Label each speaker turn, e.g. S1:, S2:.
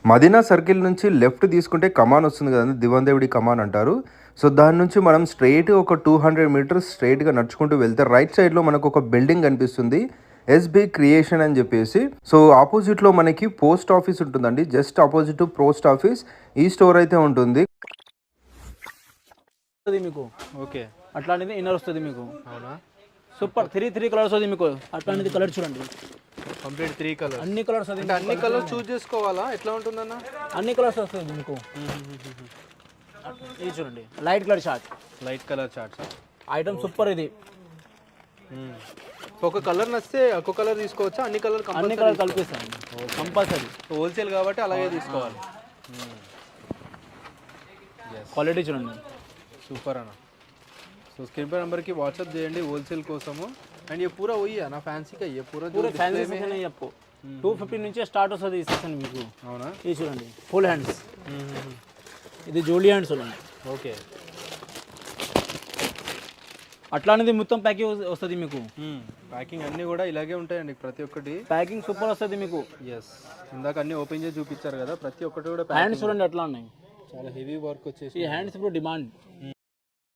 S1: Madina circle నుంచి left తీసుకుంటే కమాన్ వస్తుంది కదండి, దివందేవుడి కమాన్ అంటారు. సో దాని నుంచి మనం స్ట్రైట్ ఒక 200 మీటర్స్ స్ట్రైట్గా నడుచుకుంటూ వెళ్తే రైట్ సైడ్లో మనకు ఒక బిల్డింగ్ కనిపిస్తుంది, ఎస్బి క్రియేషన్ అని చెప్పేసి. సో ఆపోజిట్లో మనకి పోస్ట్ ఆఫీస్ ఉంటుందండి, జస్ట్ ఆపోజిట్ పోస్ట్ ఆఫీస్ ఈ స్టోర్ అయితే ఉంటుంది.
S2: మీకు
S3: ఓకే,
S2: అట్లాంటిది ఇన్నర్ వస్తుంది మీకు.
S3: అవునా?
S2: సూపర్ 3 కలర్స్ వస్తుంది మీకు. అట్లాంటిది కలర్ చూడండి,
S3: కంప్లీట్ 3 కలర్స్.
S2: అన్ని కలర్స్
S3: అంటే అన్ని కలర్స్ చూస్ చేసుకోవాలా? ఎట్లా ఉంటుందన్న?
S2: అన్ని కలర్స్ వస్తుంది మీకు. ఇది చూడండి, light colour short,
S3: light colour charts.
S2: Item super. ఇది
S3: ఒక కలర్ నచ్చితే ఒక కలర్ తీసుకోవచ్చా? అన్ని కలర్
S2: కలిపిస్తాను కంపల్సరీ.
S3: హోల్సేల్ కాబట్టి అలాగే తీసుకోవాలి.
S2: క్వాలిటీ చూడండి,
S3: సూపర్ అన్న. సో స్క్రీన్ పే नंबर की व्हाट्सएप చేయండి హోల్సేల్ కోసము. అండ్ ये पूरा वही है ना, फैंसी का ये पूरा
S2: పూరా ఫ్యాన్సీ సెక్షన్ అని చెప్పు. 250 నుంచే స్టార్ట్ వస్తుంది ఈ సెక్షన్ మీకు.
S3: అవునా?
S2: ఇది చూడండి, ఫుల్ హ్యాండ్స్. ఇది జోలీ హ్యాండ్స్ చూడండి.
S3: ఓకే,
S2: అట్లాంటిది మొత్తం ప్యాకింగ్ వస్తుంది మీకు.
S3: ప్యాకింగ్ అన్నీ కూడా ఇలాగే ఉంటాయండి, ప్రతి ఒక్కటి
S2: ప్యాకింగ్ సూపర్ వస్తుంది మీకు.
S3: ఎస్, ఇందాక అన్ని ఓపెన్ చేసి చూపించారు కదా, ప్రతి ఒక్కటి కూడా
S2: హ్యాండ్స్ చూడండి ఎట్లా ఉన్నాయి.
S3: చాలా హెవీ వర్క్ వచ్చేసి.
S2: ఈ హ్యాండ్స్ ఇప్పుడు డిమాండ్.